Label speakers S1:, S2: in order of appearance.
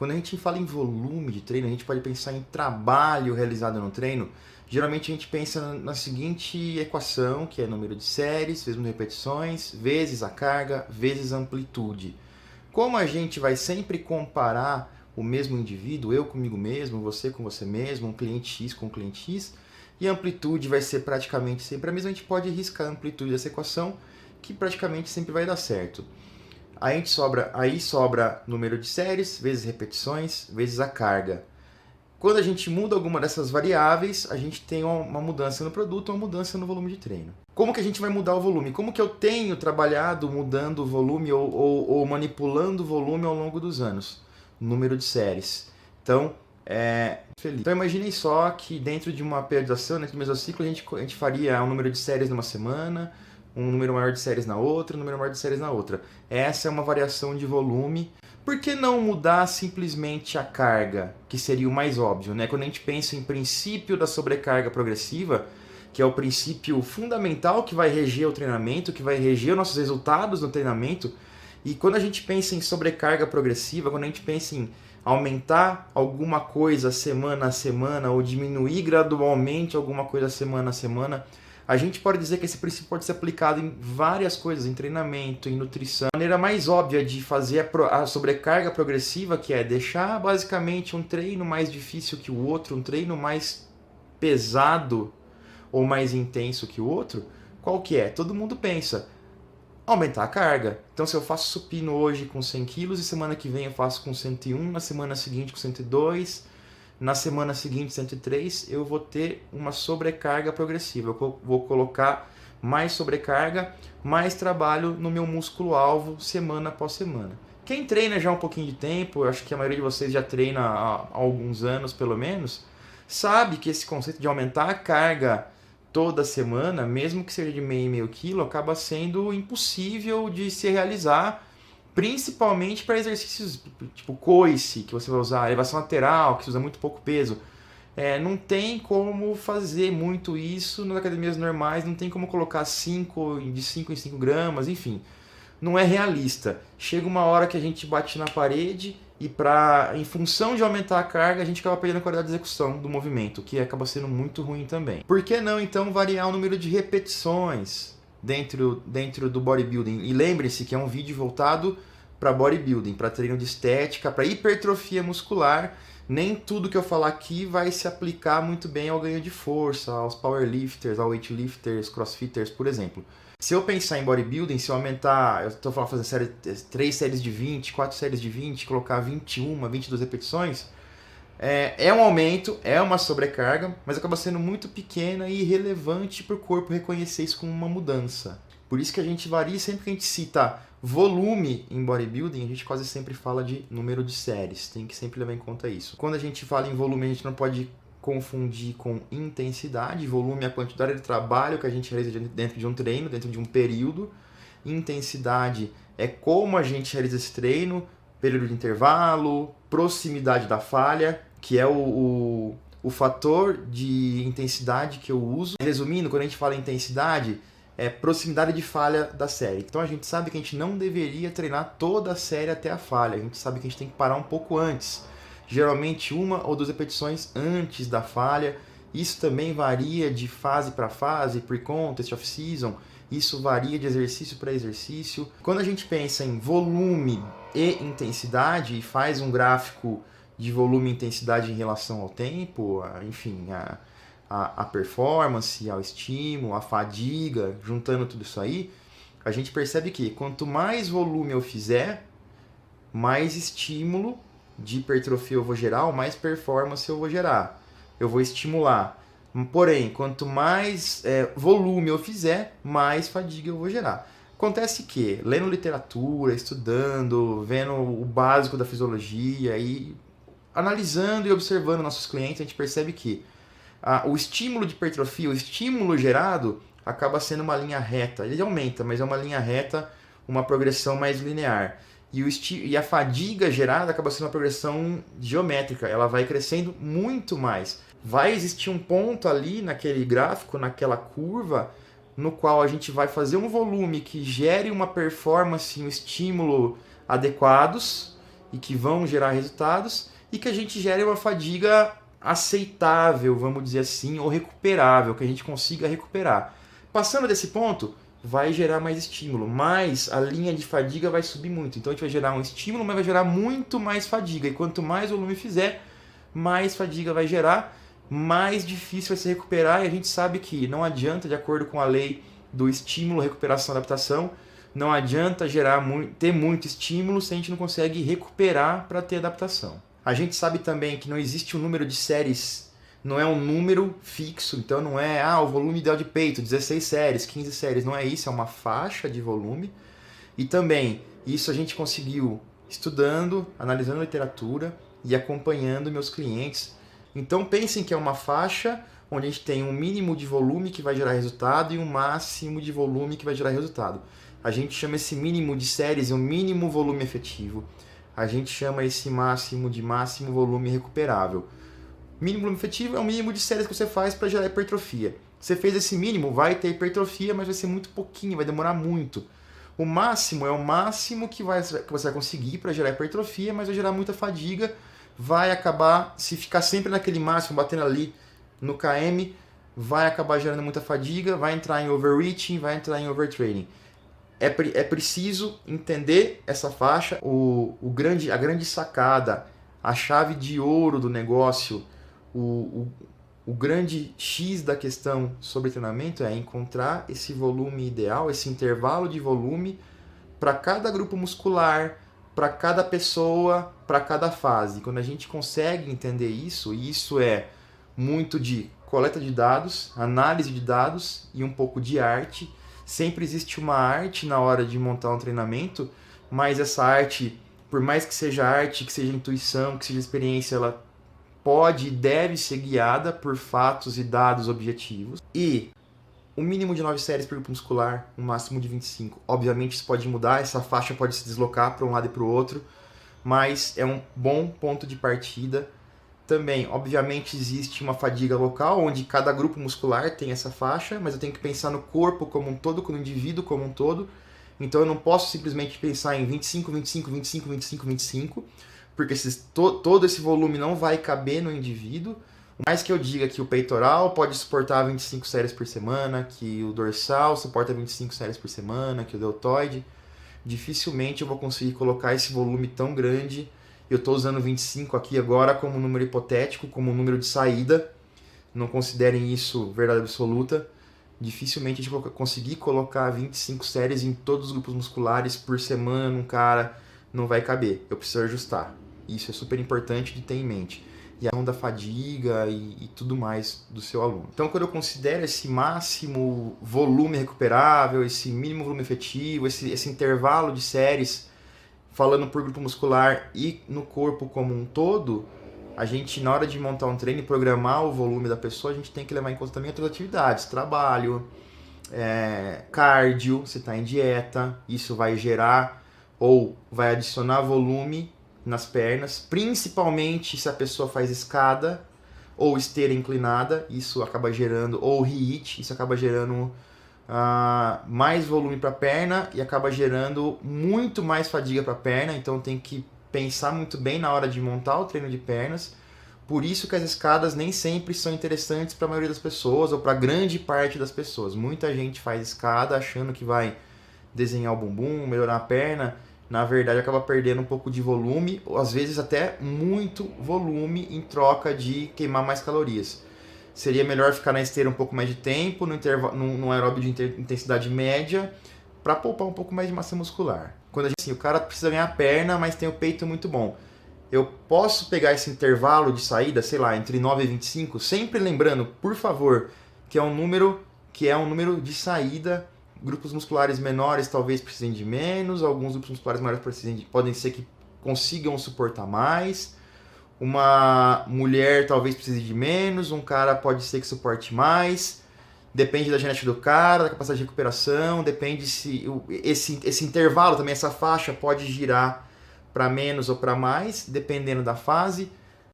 S1: Quando a gente fala em volume de treino, a gente pode pensar em trabalho realizado no treino. Geralmente a gente pensa na seguinte equação, que é número de séries, vezes número de repetições, vezes a carga, vezes a amplitude. Como a gente vai sempre comparar o mesmo indivíduo, eu comigo mesmo, você com você mesmo, um cliente X com um cliente X, e a amplitude vai ser praticamente sempre a mesma, a gente pode riscar a amplitude dessa equação, que praticamente sempre vai dar certo. Aí sobra número de séries, vezes repetições, vezes a carga. Quando a gente muda alguma dessas variáveis, a gente tem uma mudança no produto, uma mudança no volume de treino. Como que a gente vai mudar o volume? Como que eu tenho trabalhado mudando o volume ou manipulando o volume ao longo dos anos? Número de séries. Então, Então imaginei só que dentro de uma periodização, dentro do mesociclo, a gente faria um número de séries numa semana, um número maior de séries na outra, um número maior de séries na outra. Essa é uma variação de volume. Por que não mudar simplesmente a carga, que seria o mais óbvio, né? Quando a gente pensa em princípio da sobrecarga progressiva, que é o princípio fundamental que vai reger o treinamento, que vai reger os nossos resultados no treinamento, e quando a gente pensa em sobrecarga progressiva, quando a gente pensa em aumentar alguma coisa semana a semana ou diminuir gradualmente alguma coisa semana a semana, a gente pode dizer que esse princípio pode ser aplicado em várias coisas, em treinamento, em nutrição. A maneira mais óbvia de fazer a sobrecarga progressiva, que é deixar basicamente um treino mais difícil que o outro, um treino mais pesado ou mais intenso que o outro, qual que é? Todo mundo pensa, aumentar a carga. Então se eu faço supino hoje com 100 kg e semana que vem eu faço com 101, na semana seguinte com 102... na semana seguinte, 103, eu vou ter uma sobrecarga progressiva. Eu vou colocar mais sobrecarga, mais trabalho no meu músculo-alvo semana após semana. Quem treina já há um pouquinho de tempo, eu acho que a maioria de vocês já treina há alguns anos pelo menos, sabe que esse conceito de aumentar a carga toda semana, mesmo que seja de meio quilo, acaba sendo impossível de se realizar, principalmente para exercícios tipo coice, que você vai usar, elevação lateral, que se usa muito pouco peso. Não tem como fazer muito isso nas academias normais, não tem como colocar de 5 em 5 gramas, enfim. Não é realista. Chega uma hora que a gente bate na parede e em função de aumentar a carga, a gente acaba perdendo a qualidade de execução do movimento, que acaba sendo muito ruim também. Por que não, então, variar o número de repetições dentro do bodybuilding? E lembre-se que é um vídeo voltado para bodybuilding, para treino de estética, para hipertrofia muscular. Nem tudo que eu falar aqui vai se aplicar muito bem ao ganho de força, aos powerlifters, aos weightlifters, crossfitters, por exemplo. Se eu pensar em bodybuilding, se eu aumentar, eu estou falando fazer 3 séries de 20, 4 séries de 20, colocar 21, 22 repetições, é um aumento, é uma sobrecarga, mas acaba sendo muito pequena e irrelevante para o corpo reconhecer isso como uma mudança. Por isso que a gente varia, sempre que a gente cita volume em bodybuilding, a gente quase sempre fala de número de séries, tem que sempre levar em conta isso. Quando a gente fala em volume, a gente não pode confundir com intensidade. Volume é a quantidade de trabalho que a gente realiza dentro de um treino, dentro de um período. Intensidade é como a gente realiza esse treino, período de intervalo, proximidade da falha, que é o fator de intensidade que eu uso. Resumindo, quando a gente fala em intensidade, é proximidade de falha da série. Então a gente sabe que a gente não deveria treinar toda a série até a falha. A gente sabe que a gente tem que parar um pouco antes. Geralmente 1 ou 2 repetições antes da falha. Isso também varia de fase para fase, pre-contest, off-season. Isso varia de exercício para exercício. Quando a gente pensa em volume e intensidade e faz um gráfico de volume e intensidade em relação ao tempo, enfim, a performance, ao estímulo, a fadiga, juntando tudo isso aí, a gente percebe que quanto mais volume eu fizer, mais estímulo de hipertrofia eu vou gerar, mais performance eu vou gerar. Eu vou estimular. Porém, quanto mais volume eu fizer, mais fadiga eu vou gerar. Acontece que, lendo literatura, estudando, vendo o básico da fisiologia e analisando e observando nossos clientes, a gente percebe que o estímulo de hipertrofia, o estímulo gerado, acaba sendo uma linha reta. Ele aumenta, mas é uma linha reta, uma progressão mais linear. E a fadiga gerada acaba sendo uma progressão geométrica, ela vai crescendo muito mais. Vai existir um ponto ali naquele gráfico, naquela curva, no qual a gente vai fazer um volume que gere uma performance, um estímulo adequados, e que vão gerar resultados, e que a gente gere uma fadiga aceitável, vamos dizer assim, ou recuperável, que a gente consiga recuperar. Passando desse ponto, vai gerar mais estímulo, mas a linha de fadiga vai subir muito. Então a gente vai gerar um estímulo, mas vai gerar muito mais fadiga. E quanto mais volume fizer, mais fadiga vai gerar, mais difícil vai se recuperar. E a gente sabe que não adianta, de acordo com a lei do estímulo, recuperação, adaptação, não adianta ter muito estímulo se a gente não consegue recuperar para ter adaptação. A gente sabe também que não existe um número de séries, não é um número fixo, então não é o volume ideal de peito, 16 séries, 15 séries, não é isso, é uma faixa de volume. E também, isso a gente conseguiu estudando, analisando literatura e acompanhando meus clientes. Então pensem que é uma faixa onde a gente tem um mínimo de volume que vai gerar resultado e um máximo de volume que vai gerar resultado. A gente chama esse mínimo de séries um mínimo volume efetivo. A gente chama esse máximo de máximo volume recuperável. Mínimo volume efetivo é o mínimo de séries que você faz para gerar hipertrofia. Você fez esse mínimo, vai ter hipertrofia, mas vai ser muito pouquinho, vai demorar muito. O máximo é o máximo que você vai conseguir para gerar hipertrofia, mas vai gerar muita fadiga, vai acabar, se ficar sempre naquele máximo, batendo ali no KM, vai acabar gerando muita fadiga, vai entrar em overreaching, vai entrar em overtraining. É preciso entender essa faixa, a grande sacada, a chave de ouro do negócio, o grande X da questão sobre treinamento é encontrar esse volume ideal, esse intervalo de volume para cada grupo muscular, para cada pessoa, para cada fase. Quando a gente consegue entender isso, e isso é muito de coleta de dados, análise de dados e um pouco de arte. Sempre existe uma arte na hora de montar um treinamento, mas essa arte, por mais que seja arte, que seja intuição, que seja experiência, ela pode e deve ser guiada por fatos e dados objetivos. E o mínimo de 9 séries por grupo muscular, um máximo de 25. Obviamente isso pode mudar, essa faixa pode se deslocar para um lado e para o outro, mas é um bom ponto de partida. Também, obviamente, existe uma fadiga local, onde cada grupo muscular tem essa faixa, mas eu tenho que pensar no corpo como um todo, no indivíduo como um todo. Então eu não posso simplesmente pensar em 25, 25, 25, 25, 25, porque todo esse volume não vai caber no indivíduo. Mais que eu diga que o peitoral pode suportar 25 séries por semana, que o dorsal suporta 25 séries por semana, que o deltoide, dificilmente eu vou conseguir colocar esse volume tão grande. Eu estou usando 25 aqui agora como número hipotético, como número de saída. Não considerem isso verdade absoluta. Dificilmente a gente vai conseguir colocar 25 séries em todos os grupos musculares por semana num cara. Não vai caber. Eu preciso ajustar. Isso é super importante de ter em mente. E a questão da fadiga e tudo mais do seu aluno. Então, quando eu considero esse máximo volume recuperável, esse mínimo volume efetivo, esse intervalo de séries, falando por grupo muscular e no corpo como um todo, a gente, na hora de montar um treino e programar o volume da pessoa, a gente tem que levar em conta também outras atividades, trabalho, cardio, você está em dieta, isso vai gerar ou vai adicionar volume nas pernas, principalmente se a pessoa faz escada ou esteira inclinada, isso acaba gerando, ou HIIT, isso acaba gerando mais volume para a perna e acaba gerando muito mais fadiga para a perna, então tem que pensar muito bem na hora de montar o treino de pernas. Por isso que as escadas nem sempre são interessantes para a maioria das pessoas ou para grande parte das pessoas. Muita gente faz escada achando que vai desenhar o bumbum, melhorar a perna, na verdade acaba perdendo um pouco de volume, ou às vezes até muito volume em troca de queimar mais calorias. Seria melhor ficar na esteira um pouco mais de tempo, num aeróbio de intensidade média, para poupar um pouco mais de massa muscular. Quando o cara precisa ganhar perna, mas tem o peito muito bom. Eu posso pegar esse intervalo de saída, sei lá, entre 9 e 25, sempre lembrando, por favor, que é um número de saída. Grupos musculares menores talvez precisem de menos, alguns grupos musculares maiores podem ser que consigam suportar mais. Uma mulher talvez precise de menos, um cara pode ser que suporte mais. Depende da genética do cara, da capacidade de recuperação, depende se esse intervalo também, essa faixa pode girar para menos ou para mais, dependendo da fase.